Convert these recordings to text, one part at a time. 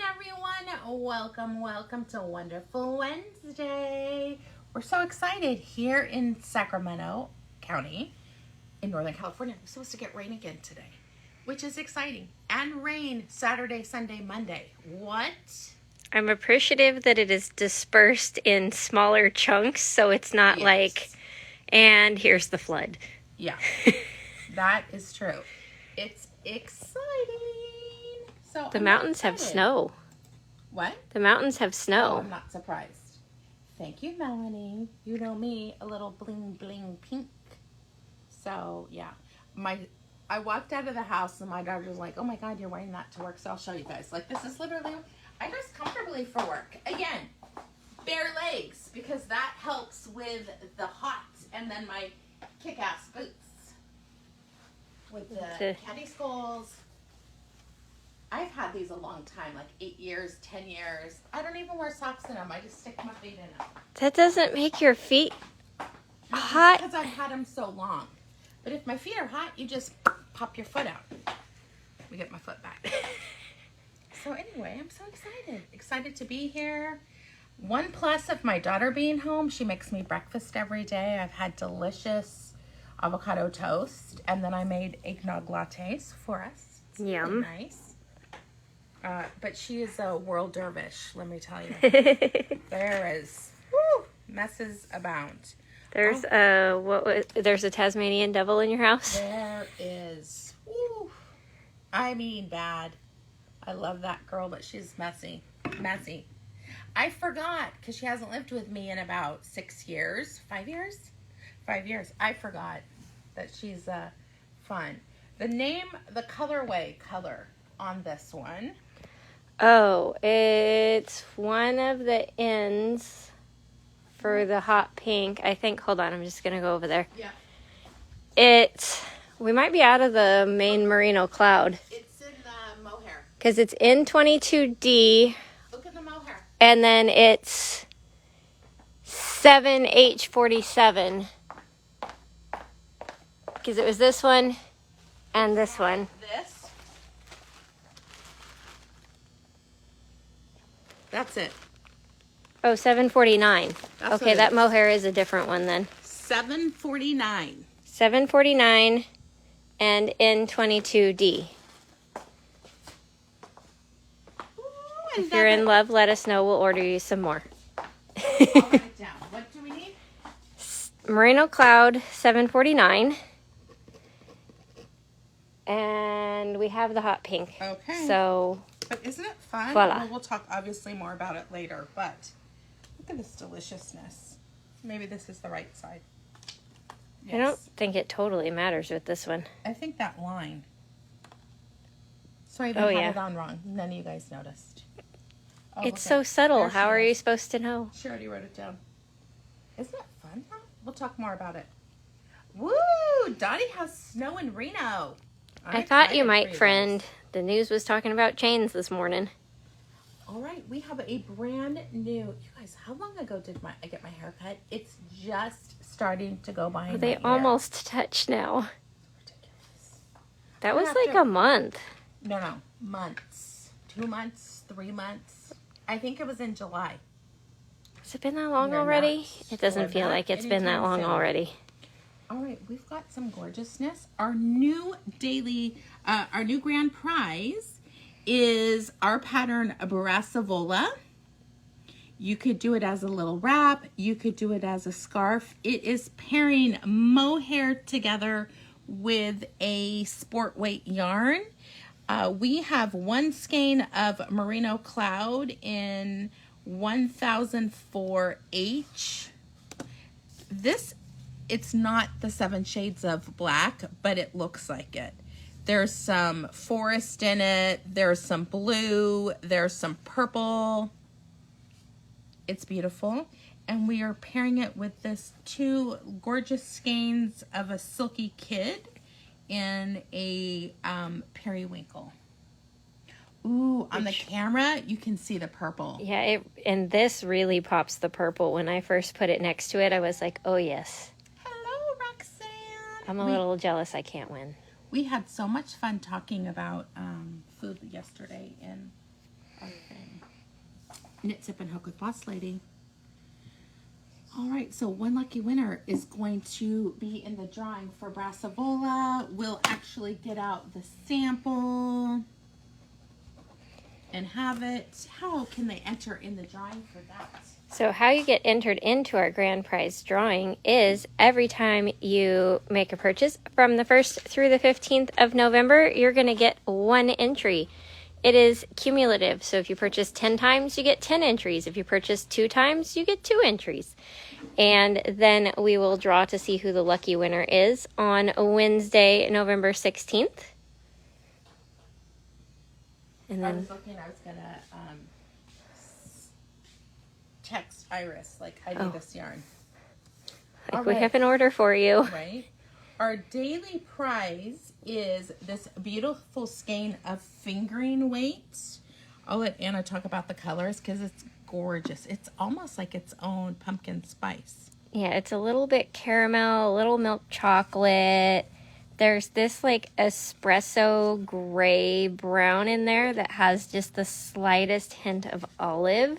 everyone. Welcome to Wonderful Wednesday. We're so excited here in Sacramento County in Northern California. We're supposed to get rain again today, which is exciting. And rain Saturday, Sunday, Monday. What? I'm appreciative that it is dispersed in smaller chunks, so it's not like, and here's the flood. Yeah, that is true. It's exciting. So the mountains have snow. What? The mountains have snow. Oh, I'm not surprised. Thank you, Melanie. You know me, a little bling bling pink. So yeah, I walked out of the house and my daughter was like, "Oh my God, you're wearing that to work." So I'll show you guys. Like, this is literally, I dress comfortably for work. Again, bare legs, because that helps with the hot. And then my kick-ass boots with the caddy skulls. I've had these a long time, like 8 years, 10 years. I don't even wear socks in them. I just stick my feet in them. That doesn't make your feet hot. Because I've had them so long. But if my feet are hot, you just pop your foot out. Let me get my foot back. So anyway, I'm so excited. Excited to be here. One plus of my daughter being home, she makes me breakfast every day. I've had delicious avocado toast. And then I made eggnog lattes for us. It's Yum. really nice. But she is a world dervish, let me tell you. There is, messes abound. There's there's a Tasmanian devil in your house? There is. I mean, bad. I love that girl, but she's messy. Messy. I forgot, because she hasn't lived with me in about 6 years. 5 years? 5 years. I forgot that she's fun. The color on this one. Oh, it's one of the ends for the hot pink. I think, hold on, I'm just going to go over there. Yeah. We might be out of the main merino cloud. It's in the mohair. Because it's in 22D. Look at the mohair. And then it's 7H47. Because it was this one and this one. This. That's it. Oh, 749. That's okay, that mohair is a different one then. 749. 749 and N22D. If you're in love, let us know. We'll order you some more. I'll write it down. What do we need? Merino Cloud 749. And we have the hot pink. Okay. So, but isn't it fun? Voila. Well, we'll talk obviously more about it later, but look at this deliciousness. Maybe this is the right side. Yes. I don't think it totally matters with this one. I think that line. So I even had it on wrong. None of you guys noticed. Oh, it's so subtle. How are you supposed to know? She already wrote it down. Isn't it fun? We'll talk more about it. Woo! Dottie has snow in Reno. I thought you might, friend. The news was talking about chains this morning. All right, we have a brand new. You guys, how long ago did I get my hair cut? It's just starting to go behind. They almost touch now. Ridiculous. That was like a month. No, months. 2 months, 3 months. I think it was in July. Has it been that long already? It doesn't feel like it's been that long already. All right, we've got some gorgeousness. Our new grand prize is our pattern Brassavola. You could do it as a little wrap. You could do it as a scarf. It is pairing mohair together with a sport weight yarn. We have one skein of Merino Cloud in 1004H. It's not the 7 shades of black, but it looks like it. There's some forest in it. There's some blue. There's some purple. It's beautiful. And we are pairing it with this 2 gorgeous skeins of a silky kid in a periwinkle. Ooh, on the camera, you can see the purple. Yeah, and this really pops the purple. When I first put it next to it, I was like, oh, yes. Hello, Roxanne. I'm a little jealous I can't win. We had so much fun talking about food yesterday, and Okay. Knit, Sip, and Hook with Boss Lady. All right, so one lucky winner is going to be in the drawing for Brassavola. We'll actually get out the sample and have it. How can they enter in the drawing for that? So how you get entered into our grand prize drawing is every time you make a purchase from the 1st through the 15th of November, you're going to get one entry. It is cumulative, so if you purchase 10 times, you get 10 entries. If you purchase 2 times, you get 2 entries. And then we will draw to see who the lucky winner is on Wednesday, November 16th. And I then was looking, I was going to text Iris, like, I need this yarn. like we have an order for you. Right. Our daily prize is this beautiful skein of fingering weight. I'll let Anna talk about the colors because it's gorgeous. It's almost like its own pumpkin spice. Yeah, it's a little bit caramel, a little milk chocolate. There's this like espresso gray brown in there that has just the slightest hint of olive.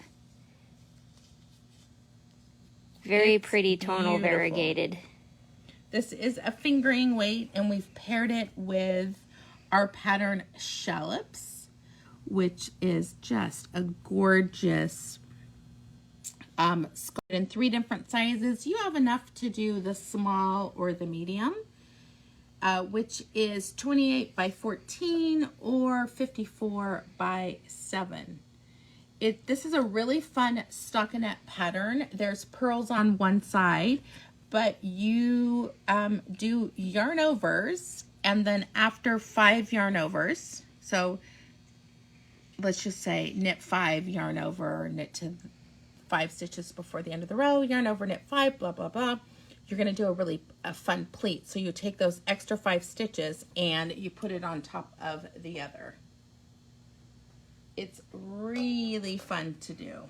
Very It's pretty tonal beautiful. variegated. This is a fingering weight, and we've paired it with our pattern Shallops, which is just a gorgeous skirt in 3 different sizes. You have enough to do the small or the medium, which is 28 by 14 or 54 by 7. This is a really fun stockinette pattern. There's pearls on one side, but you do yarn overs, and then after 5 yarn overs, so let's just say knit 5, yarn over, knit to 5 stitches before the end of the row, yarn over, knit 5, blah, blah, blah. You're going to do a fun pleat. So you take those extra 5 stitches and you put it on top of the other. It's really fun to do.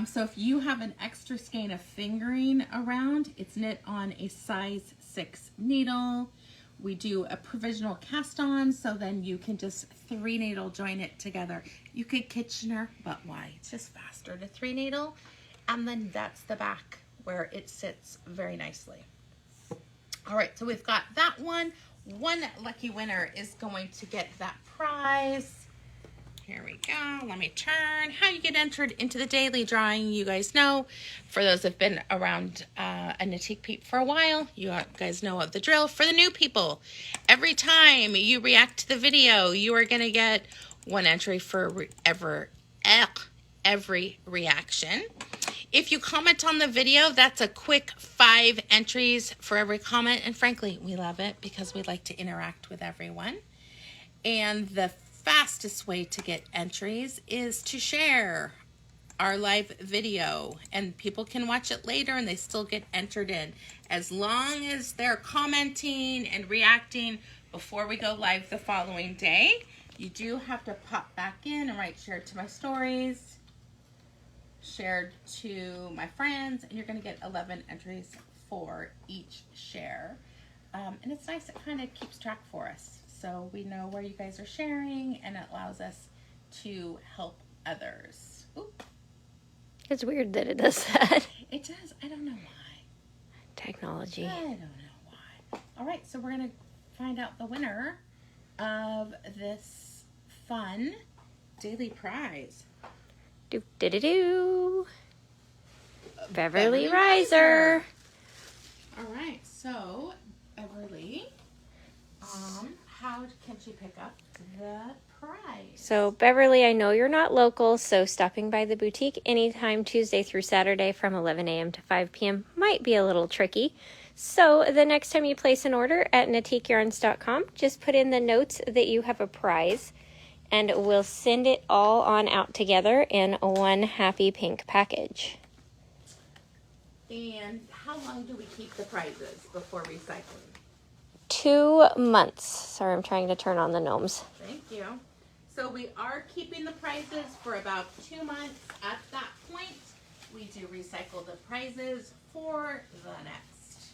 So if you have an extra skein of fingering around, it's knit on a size 6 needle. We do a provisional cast on, so then you can just 3 needle join it together. You could Kitchener, but why? It's just faster to 3 needle. And then that's the back where it sits very nicely. All right, so we've got that one. One lucky winner is going to get that prize. Here we go. Let me turn. How you get entered into the daily drawing, you guys know. For those that have been around a Knittique Peep for a while, you guys know of the drill. For the new people, every time you react to the video, you are going to get 1 entry for every reaction. If you comment on the video, that's a quick 5 entries for every comment. And frankly, we love it because we like to interact with everyone. And the fastest way to get entries is to share our live video, and people can watch it later and they still get entered in as long as they're commenting and reacting before we go live the following day. You do have to pop back in and write shared to my stories, shared to my friends, and you're going to get 11 entries for each share. And it's nice, it kind of keeps track for us. So we know where you guys are sharing, and it allows us to help others. Oop. It's weird that it does that. It does. I don't know why. Technology. I don't know why. All right, so we're going to find out the winner of this fun daily prize. Do. Beverly Riser. All right, so Beverly, how can she pick up the prize? So Beverly, I know you're not local, so stopping by the boutique anytime Tuesday through Saturday from 11 a.m. to 5 p.m. might be a little tricky. So the next time you place an order at NatiqueYarns.com, just put in the notes that you have a prize, and we'll send it all on out together in one happy pink package. And how long do we keep the prizes before recycling? 2 months. Sorry, I'm trying to turn on the gnomes. Thank you. So we are keeping the prizes for about 2 months. At that point, we do recycle the prizes for the next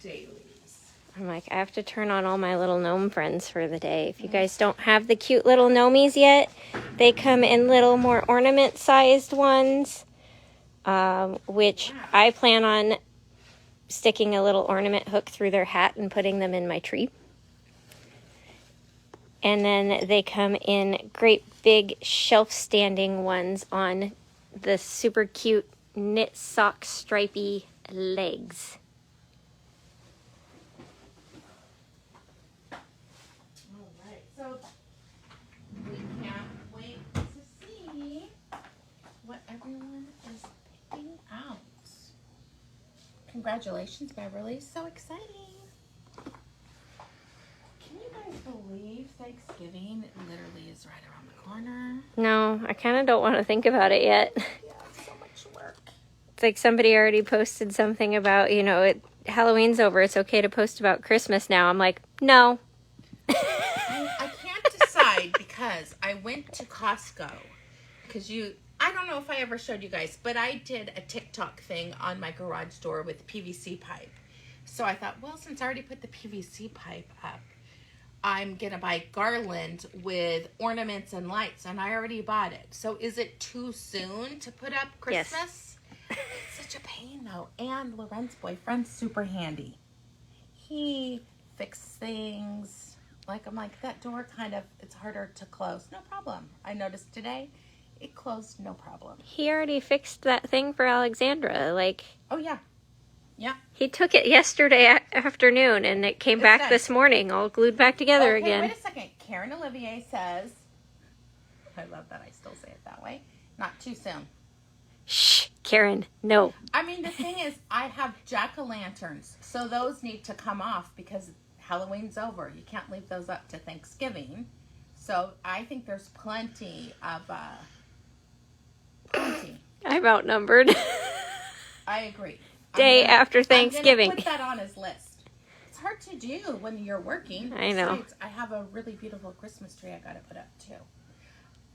dailies. I'm like, I have to turn on all my little gnome friends for the day. If you guys don't have the cute little gnomies yet, they come in little more ornament-sized ones, which I plan on sticking a little ornament hook through their hat and putting them in my tree. And then they come in great big shelf-standing ones on the super cute knit sock stripy legs. All right, so we can't wait to see what everyone is picking out. Congratulations, Beverly. So exciting. Can you guys believe Thanksgiving literally is right around the corner? No, I kind of don't want to think about it yet. Yeah, so much work. It's like somebody already posted something about, Halloween's over. It's okay to post about Christmas now. I'm like, no. I can't decide because I went to Costco. I don't know if I ever showed you guys, but I did a TikTok thing on my garage door with PVC pipe. So I thought, well, since I already put the PVC pipe up, I'm going to buy garland with ornaments and lights, and I already bought it. So is it too soon to put up Christmas? Yes. It's such a pain, though. And Loren's boyfriend's super handy. He fixes things. I'm like, that door it's harder to close. No problem. I noticed today it closed no problem. He already fixed that thing for Alexandra. Oh, yeah. Yeah. He took it yesterday afternoon, and it came back this morning, all glued back together again. Wait a second. Karen Olivier says, I love that I still say it that way, not too soon. Shh, Karen, no. I mean, the thing is, I have jack-o'-lanterns, so those need to come off because Halloween's over. You can't leave those up to Thanksgiving. So I think there's plenty of, I'm outnumbered. I agree. Day after Thanksgiving. I'm going to put that on his list. It's hard to do when you're working. I know. Besides, I have a really beautiful Christmas tree I got to put up, too.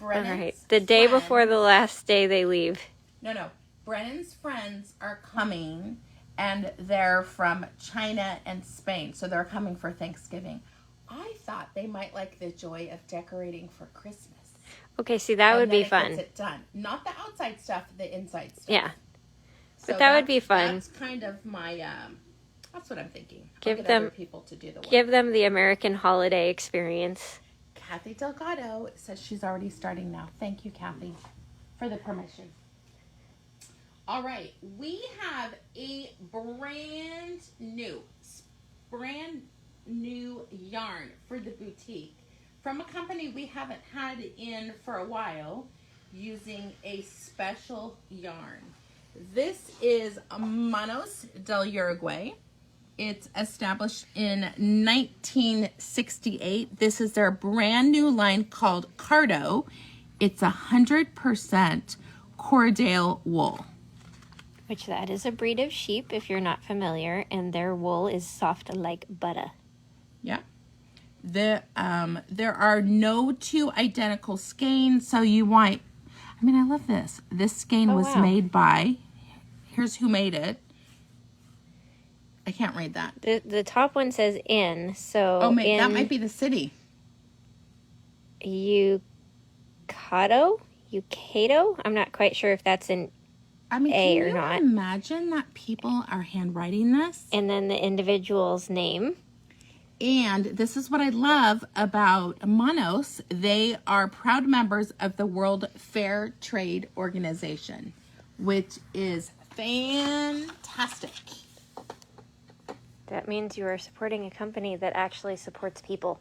All right. The day before the last day they leave. No. Brennan's friends are coming, and they're from China and Spain, so they're coming for Thanksgiving. I thought they might like the joy of decorating for Christmas. Okay, see, that would be fun. Gets it done. Not the outside stuff, the inside stuff. Yeah. But that would be fun. That's kind of my, that's what I'm thinking. Give them other people to do the work. Give them the American holiday experience. Kathy Delgado says she's already starting now. Thank you, Kathy, for the permission. All right, we have a brand new yarn for the boutique from a company we haven't had in for a while, using a special yarn. This is Manos del Uruguay. It's established in 1968. This is their brand new line called Cardo. It's 100% Corriedale wool. Which that is a breed of sheep, if you're not familiar, and their wool is soft like butter. Yeah. There are no two identical skeins, so you want... I mean, I love this. This skein was made by... Here's who made it. I can't read that. The top one says in, so... Oh, that might be the city. Ukado? I'm not quite sure if that's an A or not. Can you imagine that people are handwriting this? And then the individual's name. And this is what I love about Manos. They are proud members of the World Fair Trade Organization, which is fantastic. That means you are supporting a company that actually supports people.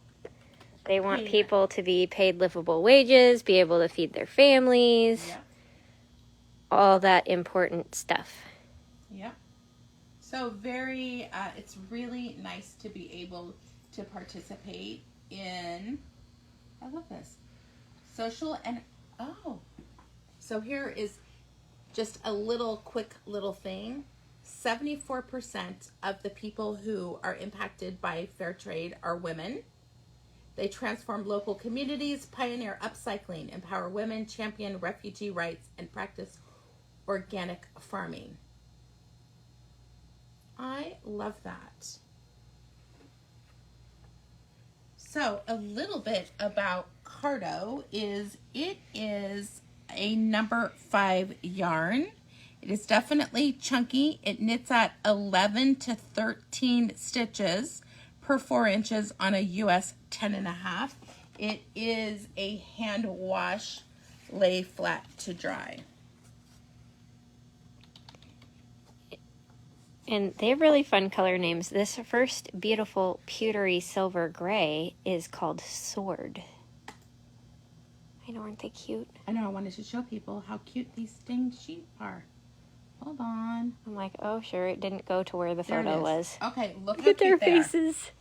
They want people to be paid livable wages, be able to feed their families, all that important stuff. Yep. So it's really nice to be able to participate in, I love this, social and, so here is just a quick little thing. 74% of the people who are impacted by fair trade are women. They transform local communities, pioneer upcycling, empower women, champion refugee rights, and practice organic farming. I love that. So a little bit about Cardo is it is a number 5 yarn. It is definitely chunky. It knits at 11 to 13 stitches per 4 inches on a US 10.5. It is a hand wash, lay flat to dry. And they have really fun color names. This first beautiful pewtery silver gray is called Sword. I know, aren't they cute? I know, I wanted to show people how cute these dang sheep are. Hold on. I'm like, oh, sure, it didn't go to where the There it photo is. was. Okay, look Look at their they are. faces.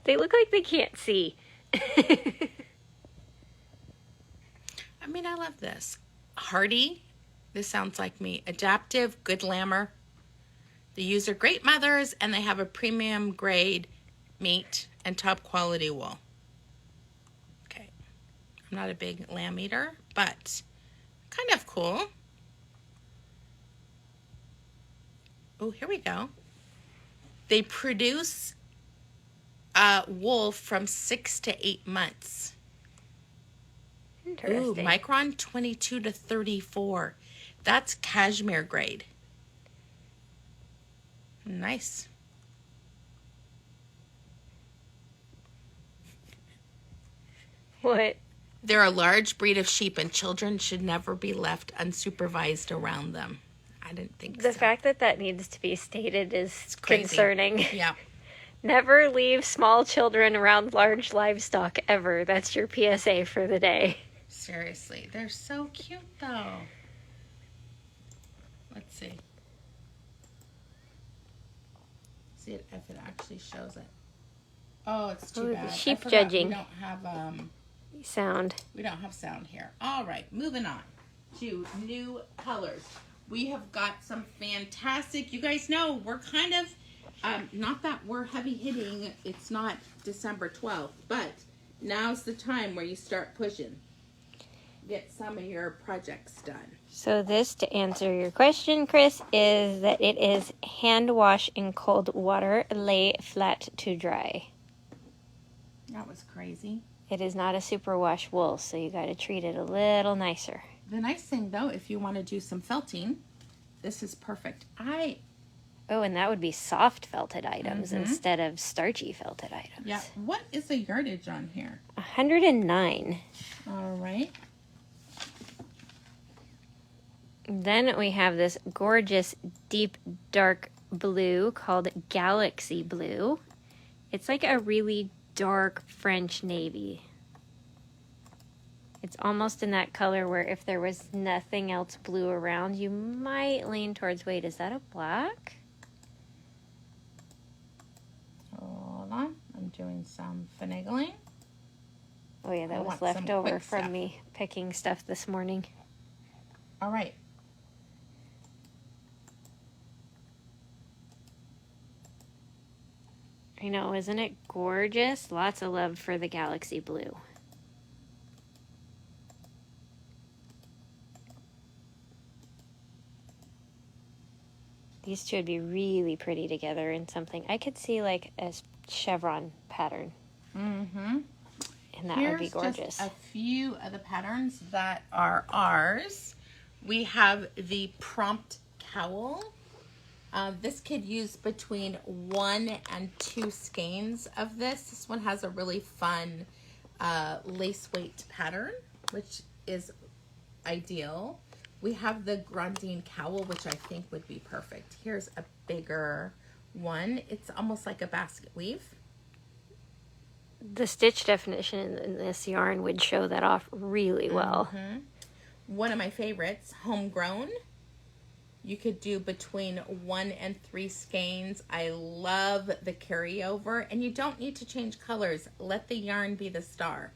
They look like they can't see. I mean, I love this. Hardy, this sounds like me. Adaptive, good lammer. The ewes are great mothers, and they have a premium grade meat and top quality wool. Okay, I'm not a big lamb eater, but kind of cool. Oh, here we go. They produce wool from 6 to 8 months. Interesting. Ooh, micron 22 to 34. That's cashmere grade. Nice. What? They're a large breed of sheep, and children should never be left unsupervised around them. I didn't think The so. fact that that needs to be stated is Crazy. concerning. Yeah. Never leave small children around large livestock ever. That's your PSA for the day. Seriously. They're so cute, though. Let's see. See if it actually shows it. Oh, it's too Ooh, bad. sheep I forgot judging. We don't have Sound. We don't have sound here. All right, moving on to new colors. We have got some fantastic, you guys know, we're kind of, not that we're heavy hitting, it's not December 12th, but now's the time where you start pushing. Get some of your projects done. So this, to answer your question, Chris, is that it is hand wash in cold water, lay flat to dry. That was crazy. It is not a superwash wool, so you got to treat it a little nicer. The nice thing, though, if you want to do some felting, this is perfect. Oh, and that would be soft felted items instead of starchy felted items. Yeah. What is the yardage on here? 109. All right. Then we have this gorgeous deep dark blue called Galaxy Blue. It's like a really dark French navy. It's almost in that color where if there was nothing else blue around, you might lean towards, wait, is that a black? Hold on. I'm doing some finagling. Oh yeah, I that was want some left over quick from stuff. me picking stuff this morning. All right. I know, isn't it gorgeous? Lots of love for the Galaxy Blue. These two would be really pretty together in something. I could see like a chevron pattern. Mm-hmm. And that Here's would be gorgeous. just a few of the patterns that are ours. We have the prompt cowl. This could use between 1 and 2 skeins of this. This one has a really fun lace weight pattern, which is ideal. We have the Grandine cowl, which I think would be perfect. Here's a bigger one. It's almost like a basket weave. The stitch definition in this yarn would show that off really well. Mm-hmm. One of my favorites, homegrown. You could do between 1 and 3 skeins. I love the carryover, and you don't need to change colors. Let the yarn be the star.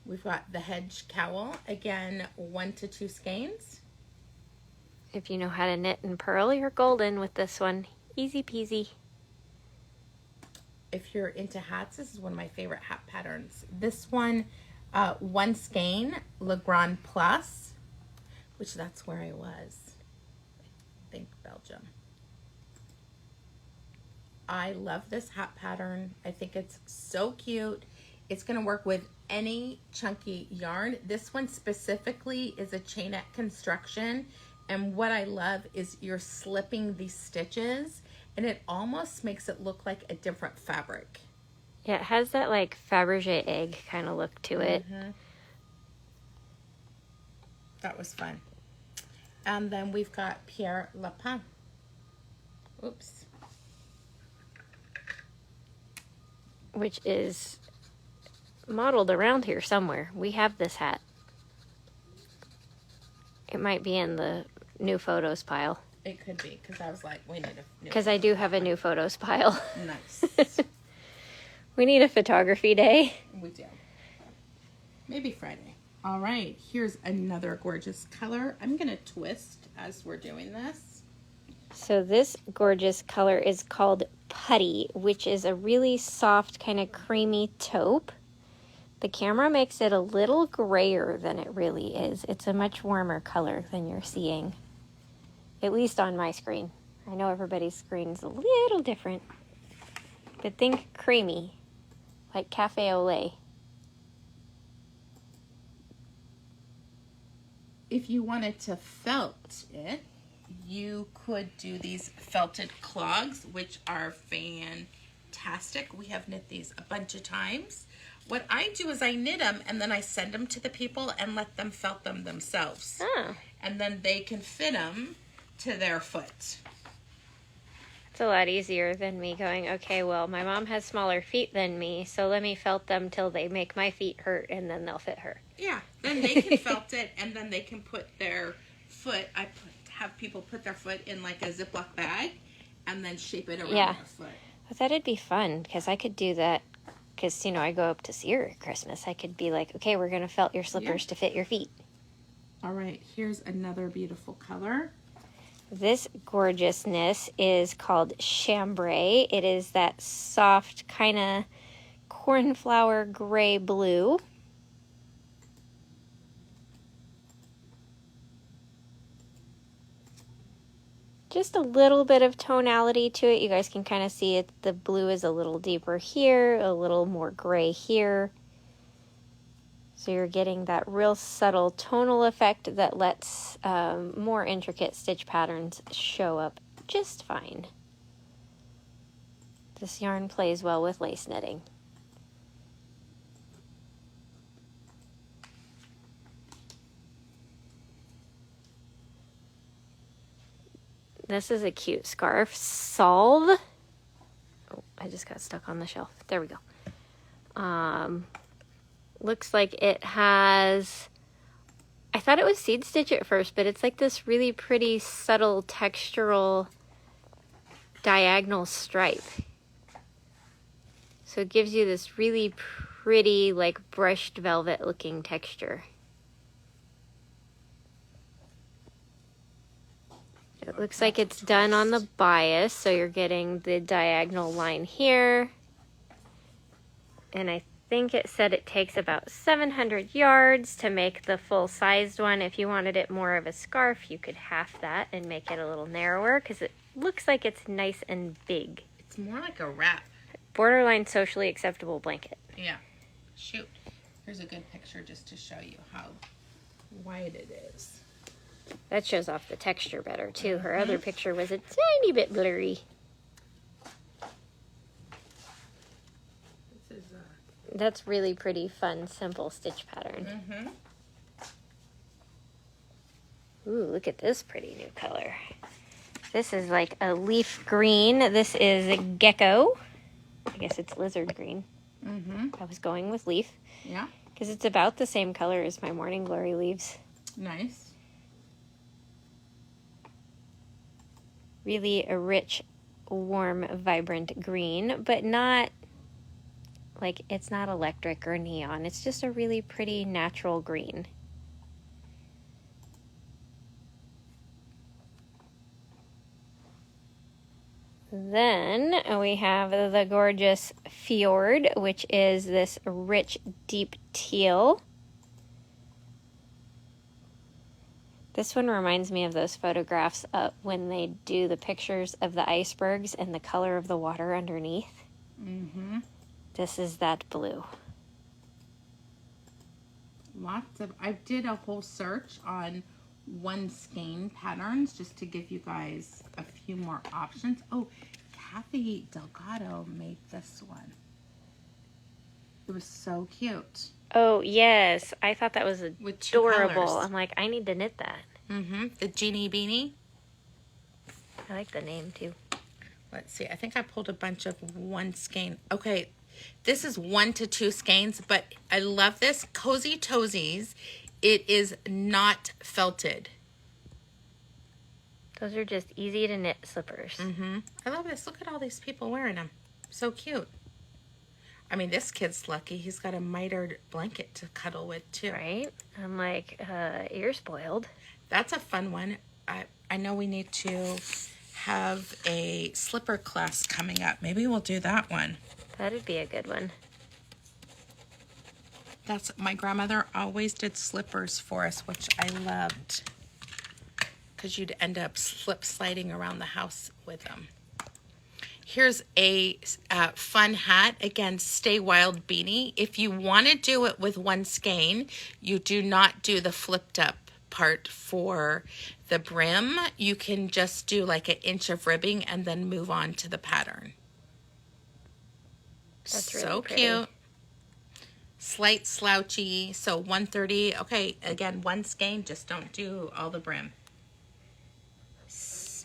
We've got the hedge cowl, again, 1 to 2 skeins. If you know how to knit and purl, you're golden with this one. Easy peasy. If you're into hats, this is one of my favorite hat patterns. This one, 1 skein, Le Grand Plus, which that's where I was. I think Belgium. I love this hat pattern. I think it's so cute. It's going to work with any chunky yarn. This one specifically is a chainette construction. And what I love is you're slipping these stitches and it almost makes it look like a different fabric. Yeah, it has that like Fabergé egg kind of look to it. Mm-hmm. That was fun. And then we've got Pierre Lapin. Oops. Which is modeled around here somewhere. We have this hat. It might be in the new photos pile. It could be, because I was like, we need a new. Because I do have a new photos pile. Nice. We need a photography day. We do. Maybe Friday. All right, here's another gorgeous color. I'm going to twist as we're doing this. So this gorgeous color is called Putty, which is a really soft kind of creamy taupe. The camera makes it a little grayer than it really is. It's a much warmer color than you're seeing, at least on my screen. I know everybody's screen's a little different, but think creamy, like cafe au lait. If you wanted to felt it, you could do these felted clogs, which are fantastic. We have knit these a bunch of times. What I do is I knit them and then I send them to the people and let them felt them themselves. Oh. And then they can fit them to their foot. It's a lot easier than me going, okay, well, my mom has smaller feet than me, so let me felt them till they make my feet hurt and then they'll fit her. Yeah, then they can felt it and then they can put their foot, have people put their foot in like a Ziploc bag and then shape it around their foot. Well, that'd be fun because I could do that because, you know, I go up to see her at Christmas. I could be like, okay, we're going to felt your slippers to fit your feet. All right, here's another beautiful color. This gorgeousness is called chambray. It is that soft kind of cornflower gray blue. Just a little bit of tonality to it. You guys can kind of see it. The blue is a little deeper here, a little more gray here. So you're getting that real subtle tonal effect that lets more intricate stitch patterns show up just fine. This yarn plays well with lace knitting. This is a cute scarf. Solve. Oh, I just got stuck on the shelf. There we go. Looks like it has, I thought it was seed stitch at first, but it's like this really pretty subtle textural diagonal stripe. So it gives you this really pretty like brushed velvet looking texture. It looks like it's done on the bias, so you're getting the diagonal line here. And I think it said it takes about 700 yards to make the full-sized one. If you wanted it more of a scarf, you could half that and make it a little narrower because it looks like it's nice and big. It's more like a wrap. Borderline socially acceptable blanket. Yeah. Shoot. Here's a good picture just to show you how wide it is. That shows off the texture better, too. Her other picture was a tiny bit blurry. This is That's really pretty fun, simple stitch pattern. Ooh, look at this pretty new color. This is like a leaf green. This is a gecko. I guess it's lizard green. I was going with leaf. Yeah. Because it's about the same color as my Morning Glory leaves. Nice. Really a rich, warm, vibrant green, but not like it's not electric or neon. It's just a really pretty natural green. Then we have the gorgeous Fjord, which is this rich, deep teal. This one reminds me of those photographs when they do the pictures of the icebergs and the color of the water underneath. Mm-hmm. This is that blue. Lots of, I did a whole search on one skein patterns just to give you guys a few more options. Oh, Kathy Delgado made this one. It was so cute. Oh, yes. I thought that was With two adorable. colors. I'm like, I need to knit that. Mm-hmm. The Genie Beanie. I like the name, too. Let's see. I think I pulled a bunch of one skein. Okay. This is 1 to 2 skeins, but I love this. Cozy Toesies. It is not felted. Those are just easy to knit slippers. Mm-hmm. I love this. Look at all these people wearing them. So cute. I mean, this kid's lucky. He's got a mitered blanket to cuddle with, too. Right? I'm like, you're spoiled. That's a fun one. I know we need to have a slipper class coming up. Maybe we'll do that one. That'd be a good one. That's my grandmother always did slippers for us, which I loved. Because you'd end up sliding around the house with them. Here's a fun hat. Again, Stay Wild beanie. If you want to do it with one skein, you do not do the flipped up part for the brim. You can just do like 1 inch of ribbing and then move on to the pattern. That's really so pretty. Cute. Slight slouchy. So 130. Okay, again, one skein. Just don't do all the brim.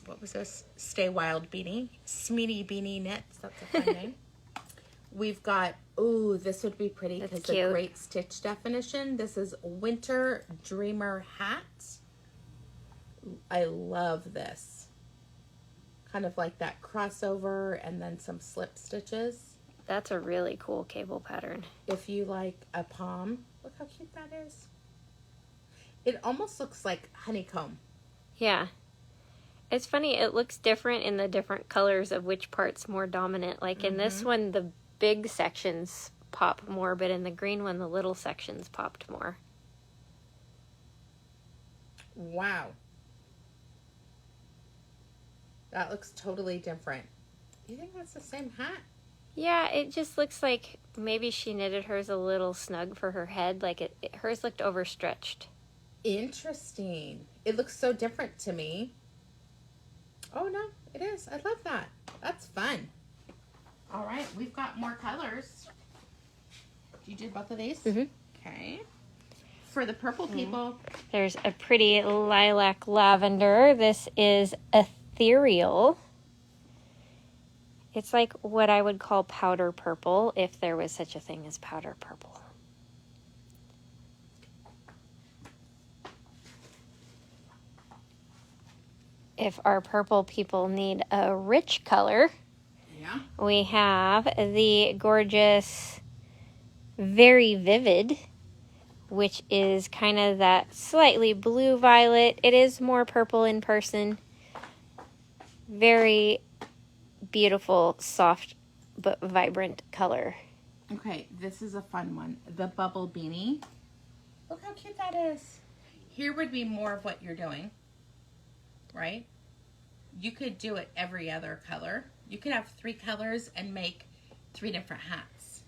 What was this? Stay Wild beanie. Smeety Beanie Knits. That's a fun name. We've got, ooh, this would be pretty because the great stitch definition. This is Winter Dreamer Hat. I love this. Kind of like that crossover and then some slip stitches. That's a really cool cable pattern. If you like a palm, look how cute that is. It almost looks like honeycomb. Yeah. It's funny, it looks different in the different colors of which part's more dominant. Like in this one, the big sections pop more, but in the green one, the little sections popped more. Wow. That looks totally different. Do you think that's the same hat? Yeah, it just looks like maybe she knitted hers a little snug for her head. Like hers looked overstretched. Interesting. It looks so different to me. Oh, no, it is. I love that. That's fun. All right, we've got more colors. You did both of these? Mm-hmm. Okay. For the purple people. There's a pretty lilac lavender. This is ethereal. It's like what I would call powder purple, if there was such a thing as powder purple. If our purple people need a rich color, Yeah. we have the gorgeous Very Vivid, which is kind of that slightly blue violet. It is more purple in person. Very beautiful, soft, but vibrant color. Okay, this is a fun one. The Bubble Beanie. Look how cute that is. Here would be more of what you're doing, right? You could do it every other color. You could have 3 colors and make 3 different hats.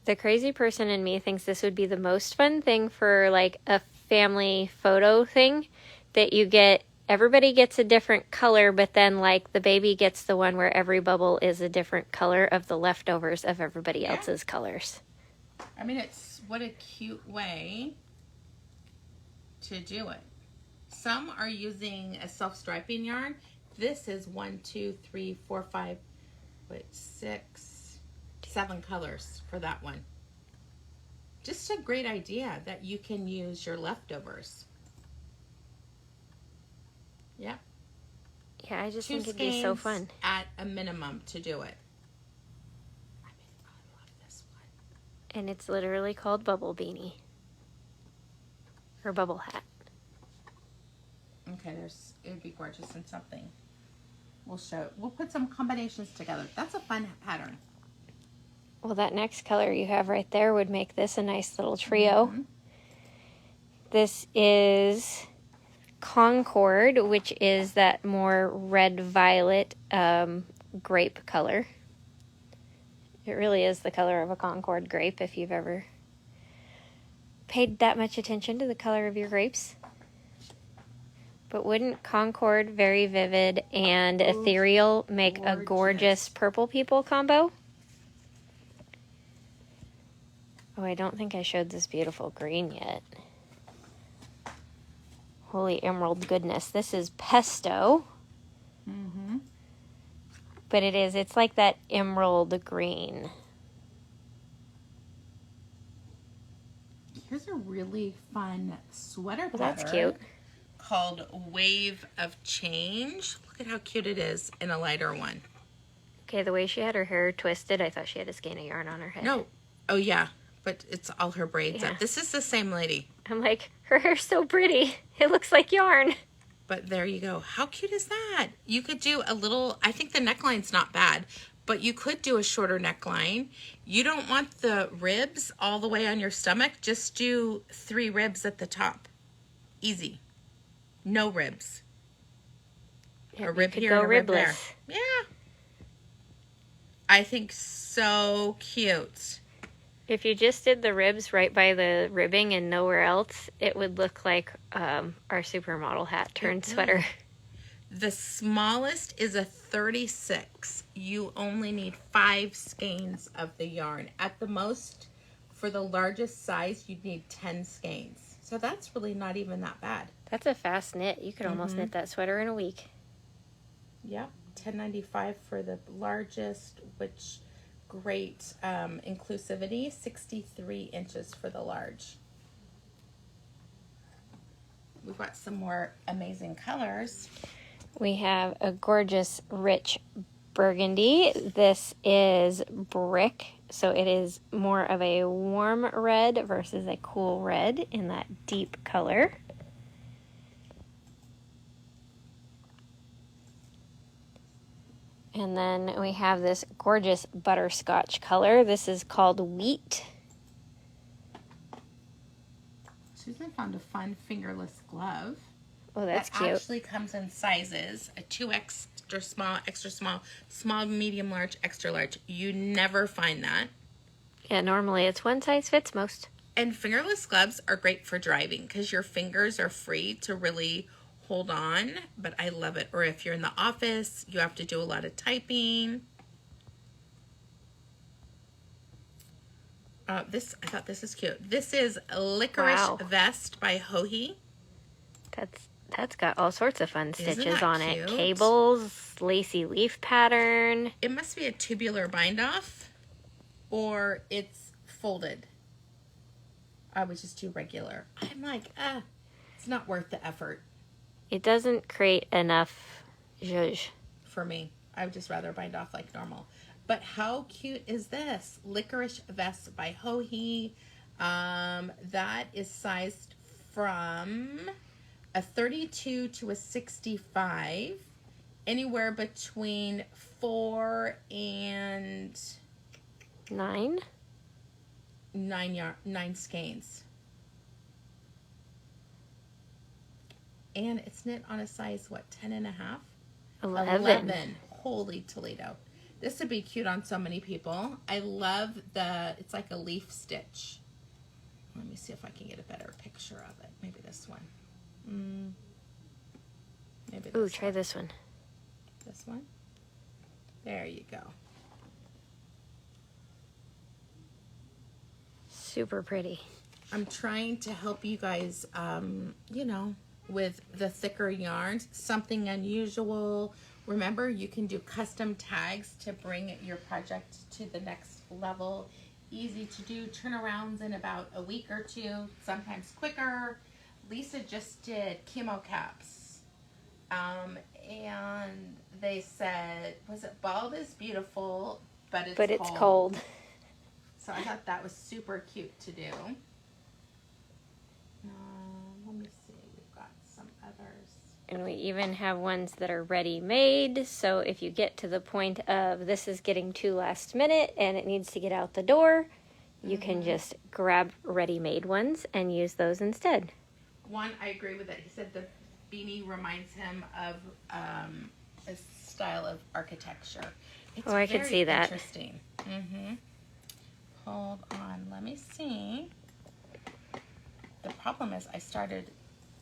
The crazy person in me thinks this would be the most fun thing for like a family photo thing, that you get, everybody gets a different color, but then like the baby gets the one where every bubble is a different color of the leftovers of everybody else's colors. I mean, it's what a cute way to do it. Some are using a self-striping yarn. This is 1, 2, 3, 4, 5, 6, 7 colors for that one. Just a great idea that you can use your leftovers. Yep. Yeah, I just 2 think it'd be so skeins fun. at a minimum to do it. I mean, I love this one. And it's literally called Bubble Beanie. Or Bubble Hat. Okay, it would be gorgeous in something. We'll put some combinations together. That's a fun pattern. Well, that next color you have right there would make this a nice little trio. Mm-hmm. This is Concord, which is that more red-violet grape color. It really is the color of a Concord grape if you've ever paid that much attention to the color of your grapes. But wouldn't Concord, very vivid, and ethereal make a gorgeous purple people combo? Oh, I don't think I showed this beautiful green yet. Holy emerald goodness. This is pesto. Mm-hmm. But it's like that emerald green. Here's a really fun sweater pattern. That's cute. Called Wave of Change. Look at how cute it is in a lighter one. Okay, the way she had her hair twisted, I thought she had a skein of yarn on her head. No. Oh, yeah. But it's all her braids Yeah. up. This is the same lady. I'm like, her hair's so pretty. It looks like yarn. But there you go. How cute is that? You could do a little, I think the neckline's not bad, but you could do a shorter neckline. You don't want the ribs all the way on your stomach. Just do 3 ribs at the top. Easy. No ribs. Yeah, a rib could here go and a rib there. ribless. Yeah. I think so cute. If you just did the ribs right by the ribbing and nowhere else, it would look like our supermodel hat turned sweater. The smallest is a 36. You only need 5 skeins of the yarn. At the most, for the largest size, you'd need 10 skeins. So that's really not even that bad. That's a fast knit. You could almost knit that sweater in a week. Yep, $10.95 for the largest, which great inclusivity, 63 inches for the large. We've got some more amazing colors. We have a gorgeous rich burgundy. This is brick, so it is more of a warm red versus a cool red in that deep color. And then we have this gorgeous butterscotch color. This is called Wheat. Susan found a fun fingerless glove. Oh, that's that cute. Actually comes in sizes, a 2 extra small, small, medium, large, extra large. You never find that. Yeah, normally it's one size fits most. And fingerless gloves are great for driving because your fingers are free to really hold on, but I love it. Or if you're in the office, you have to do a lot of typing. I thought this is cute. This is Licorice Vest by Hohi. That's got all sorts of fun Isn't stitches that on it. cute? Cables, lacy leaf pattern. It must be a tubular bind off, or it's folded. Which is too regular. I'm like, it's not worth the effort. It doesn't create enough zhuzh. For me, I would just rather bind off like normal. But how cute is this? Licorice Vest by Hohi. That is sized from a 32 to a 65. Anywhere between 4 and 9? 9 skeins. And it's knit on a size, 10 and a half? 11. Holy Toledo. This would be cute on so many people. I love it's like a leaf stitch. Let me see if I can get a better picture of it. Maybe this one. Maybe this Ooh, try one. this one. This one? There you go. Super pretty. I'm trying to help you guys, with the thicker yarns, something unusual. Remember, you can do custom tags to bring your project to the next level. Easy to do, turnarounds in about a week or 2, sometimes quicker. Lisa just did chemo caps. And they said, was it bald is beautiful, but it's cold. So I thought that was super cute to do. Let me see. We've got some others. And we even have ones that are ready-made. So if you get to the point of this is getting too last minute and it needs to get out the door, you can just grab ready-made ones and use those instead. One, I agree with it. He said the beanie reminds him of a style of architecture. It's I could see that. Interesting. Hold on, let me see. The problem is I started,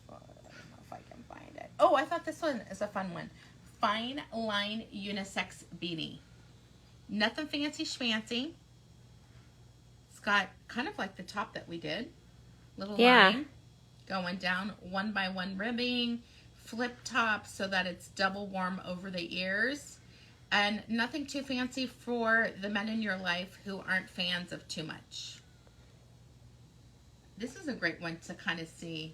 I don't know if I can find it. Oh, I thought this one is a fun one. Fine line unisex beanie. Nothing fancy schmancy. It's got kind of like the top that we did. Little line going down, 1x1 ribbing, flip top so that it's double warm over the ears. And nothing too fancy for the men in your life who aren't fans of too much. This is a great one to kind of see.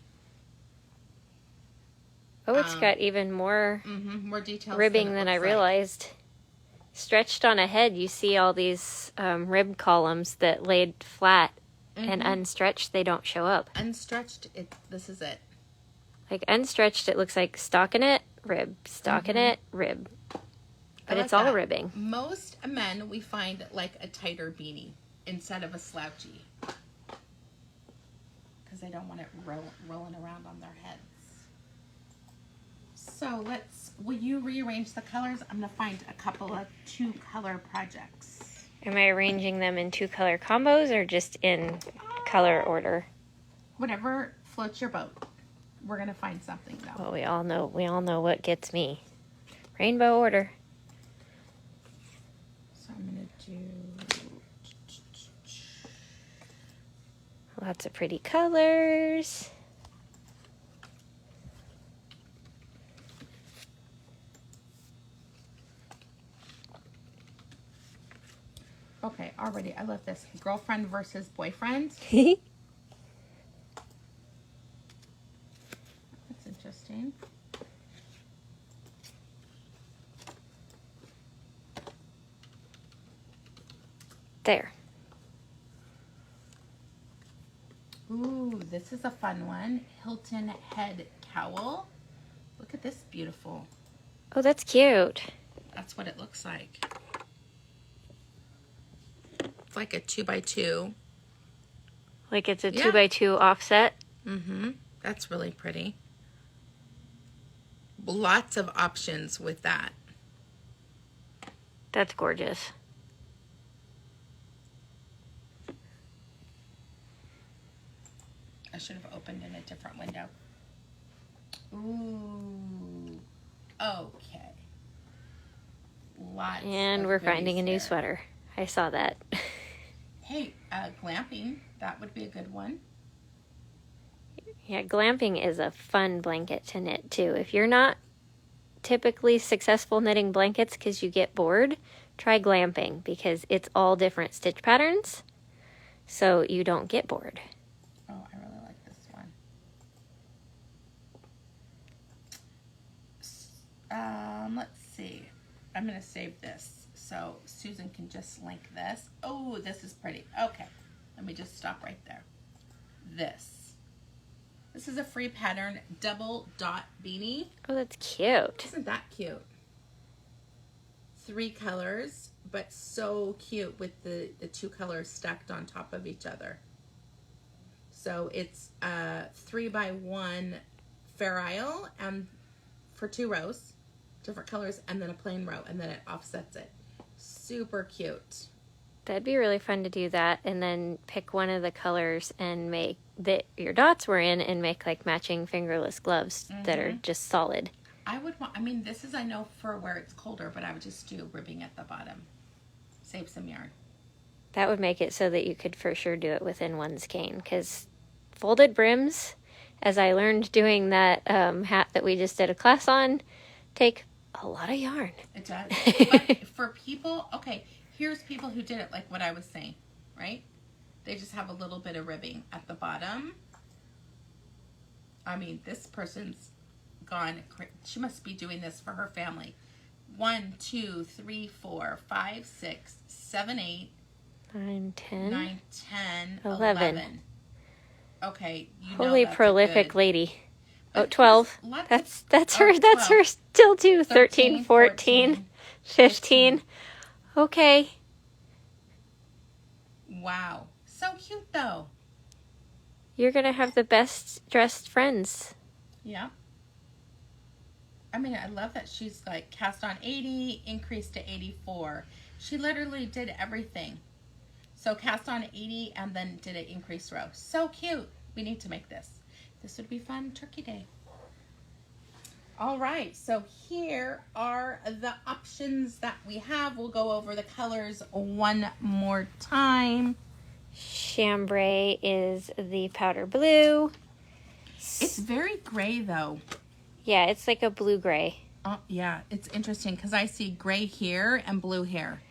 Oh, it's got even more, more details ribbing than I realized. Stretched on ahead, you see all these rib columns that laid flat, and unstretched, they don't show up. Unstretched, this is it. Like unstretched, it looks like stockinette, rib, stockinette, rib. But like it's all that. ribbing. Most men, we find like a tighter beanie instead of a slouchy. Because they don't want it rolling around on their heads. So will you rearrange the colors? I'm going to find a couple of 2-color projects. Am I arranging them in 2-color combos or just in color order? Whatever floats your boat. We're going to find something though. Well, we all know what gets me. Rainbow order. So I'm going to do lots of pretty colors. Okay, already. I love this. Girlfriend versus boyfriend. That's interesting. There. Ooh, this is a fun one. Hilton head cowl. Look at this beautiful. Oh, that's cute. That's what it looks like. It's like a 2x2. Like it's a 2x2 offset. That's really pretty. Lots of options with that. That's gorgeous. I should have opened in a different window. Ooh. Okay. Lots. And we're finding a new sweater. I saw that. Hey, glamping. That would be a good one. Yeah, glamping is a fun blanket to knit too. If you're not typically successful knitting blankets because you get bored, try glamping because it's all different stitch patterns, so you don't get bored. Oh, I really like this one. Let's see. I'm going to save this so Susan can just link this. Oh, this is pretty. Okay, let me just stop right there. This is a free pattern double dot beanie. Oh, that's cute. Isn't that cute? 3 colors, but so cute with the 2 colors stacked on top of each other. So it's 3x1 Fair Isle and for 2 rows, different colors, and then a plain row, and then it offsets it. Super cute. That'd be really fun to do that, and then pick one of the colors and make that your dots were in, and make like matching fingerless gloves that are just solid. I would want. I mean, this is I know for where it's colder, but I would just do ribbing at the bottom. Save some yarn. That would make it so that you could for sure do it within one skein, because folded brims, as I learned doing that hat that we just did a class on, take a lot of yarn. It does. But for people, okay, here's people who did it like what I was saying, right? They just have a little bit of ribbing at the bottom. I mean, this person's gone. She must be doing this for her family. 1, 2, 3, 4, 5, 6, 7, 8, 9, 10, 9, 10, 11. Okay, you Holy know that's prolific good. lady. Oh, But 12. there's That's oh, her. That's 12. her still too. 13, 14, 15. Okay. Wow. So cute though. You're going to have the best dressed friends. Yeah. I mean, I love that she's like cast on 80, increased to 84. She literally did everything. So cast on 80 and then did an increased row. So cute. We need to make this. This would be fun Turkey Day. All right, so here are the options that we have. We'll go over the colors one more time. Chambray is the powder blue. It's very gray though. Yeah, it's like a blue-gray. Oh, yeah, it's interesting because I see gray here and blue here.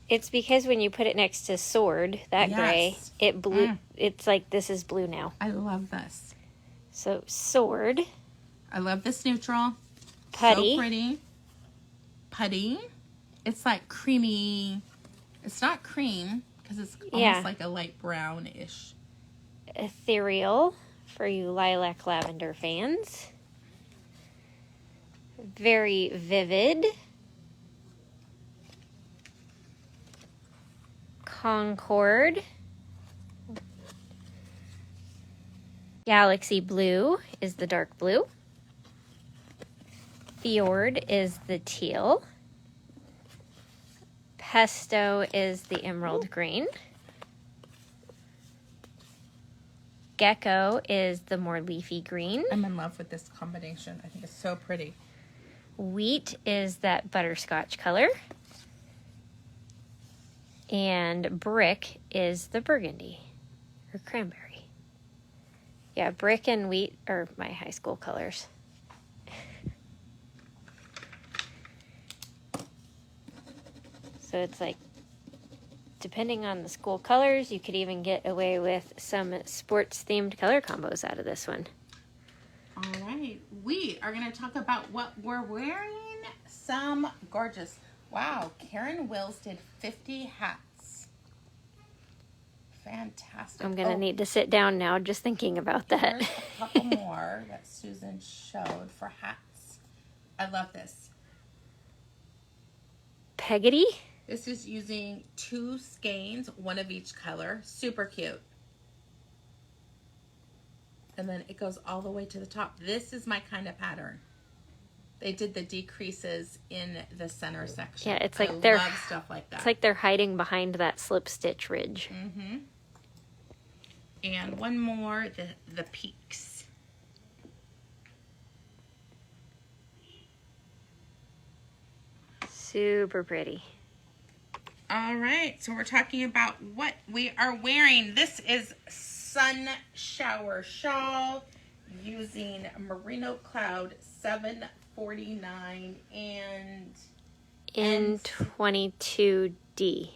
It's because when you put it next to Sword, that gray, it blue. It's like this is blue now. I love this. So Sword. I love this neutral. Putty. So pretty. Putty. It's like creamy. It's not cream because it's almost like a light brownish. Ethereal for you lilac lavender fans. Very vivid. Concord. Galaxy blue is the dark blue. Fjord is the teal. Pesto is the emerald green. Gecko is the more leafy green. I'm in love with this combination. I think it's so pretty. Wheat is that butterscotch color. And brick is the burgundy or cranberry. Yeah, brick and wheat are my high school colors. So it's like, depending on the school colors, you could even get away with some sports-themed color combos out of this one. All right. We are going to talk about what we're wearing. Some gorgeous. Wow. Karen Wills did 50 hats. Fantastic. I'm going to need to sit down now just thinking about that. There's a couple more that Susan showed for hats. I love this. Peggotty. This is using 2 skeins, one of each color. Super cute. And then it goes all the way to the top. This is my kind of pattern. They did the decreases in the center section. Yeah, it's like I they're love stuff like that. It's like they're hiding behind that slip stitch ridge. Mm-hmm. And one more, the peaks. Super pretty. All right, so we're talking about what we are wearing. This is Sun Shower Shawl using Merino Cloud 749 and N22D.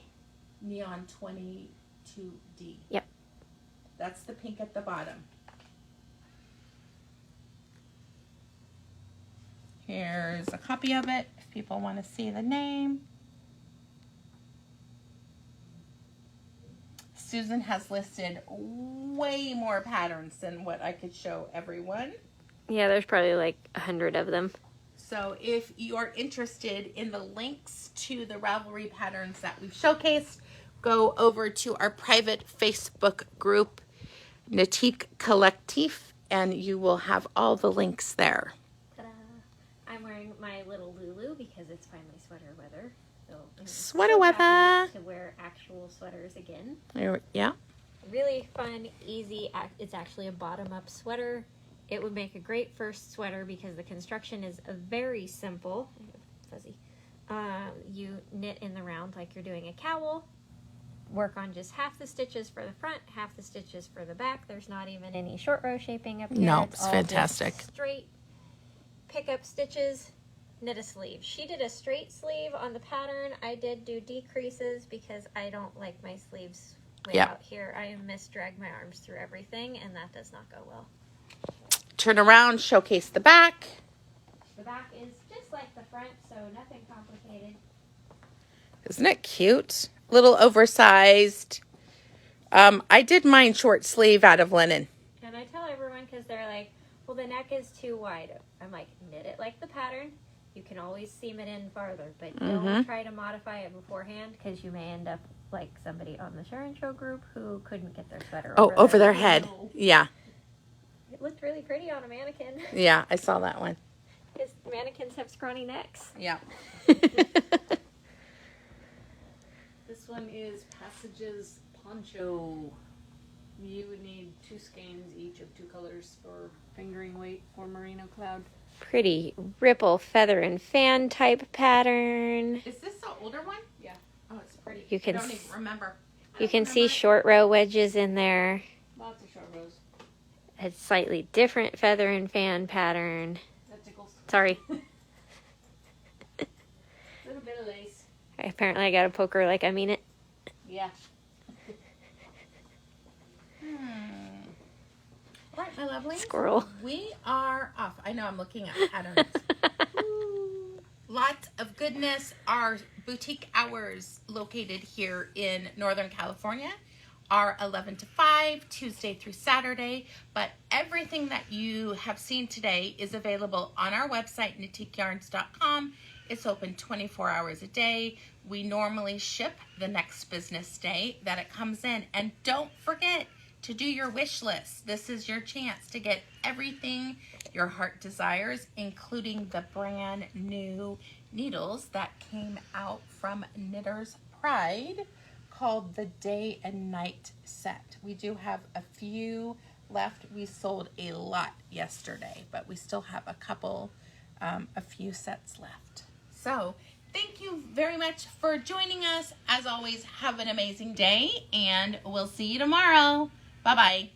Neon 22D. Yep. That's the pink at the bottom. Here's a copy of it if people want to see the name. Susan has listed way more patterns than what I could show everyone. Yeah, there's probably like 100 of them. So if you are interested in the links to the Ravelry patterns that we've showcased, go over to our private Facebook group, Natique Collectif, and you will have all the links there. Ta-da. I'm wearing my little Lulu because it's finally sweater weather. So Sweater so weather. happy to wear actual sweaters again. Yeah. Really fun, easy. It's actually a bottom-up sweater. It would make a great first sweater because the construction is very simple. Fuzzy. You knit in the round like you're doing a cowl. Work on just half the stitches for the front, half the stitches for the back. There's not even any short row shaping up here. No, it's it's all fantastic. just straight. Pick up stitches, knit a sleeve. She did a straight sleeve on the pattern. I did do decreases because I don't like my sleeves way out here. I misdrag my arms through everything, and that does not go well. Turn around, showcase the back. The back is just like the front, so nothing complicated. Isn't it cute? A little oversized. I did mine short sleeve out of linen. And I tell everyone because they're like, well, the neck is too wide. I'm like, knit it like the pattern. You can always seam it in farther, but don't try to modify it beforehand because you may end up like somebody on the Sharon Show group who couldn't get their sweater over their head. Yeah. It looked really pretty on a mannequin. Yeah, I saw that one. Because mannequins have scrawny necks. Yeah. This one is Passages Poncho. You would need 2 skeins each of 2 colors for fingering weight or merino cloud. Pretty ripple, feather, and fan type pattern. Is this the older one? Yeah. Oh, it's pretty. You can I don't even remember. You can see short row wedges in there. Lots of short rows. A slightly different feather and fan pattern. That tickles. Sorry. Little bit of lace. Apparently I got a poker like I mean it. Yeah. All right, my lovely. Squirrel. We are off. I know I'm looking at patterns. Lots of goodness. Our boutique hours located here in Northern California are 11 to 5, Tuesday through Saturday. But everything that you have seen today is available on our website, nitiqueyarns.com. It's open 24 hours a day. We normally ship the next business day that it comes in. And don't forget to do your wish list. This is your chance to get everything your heart desires, including the brand new needles that came out from Knitter's Pride called the Day and Night set. We do have a few left. We sold a lot yesterday, but we still have a few sets left. So thank you very much for joining us. As always, have an amazing day, and we'll see you tomorrow. Bye-bye.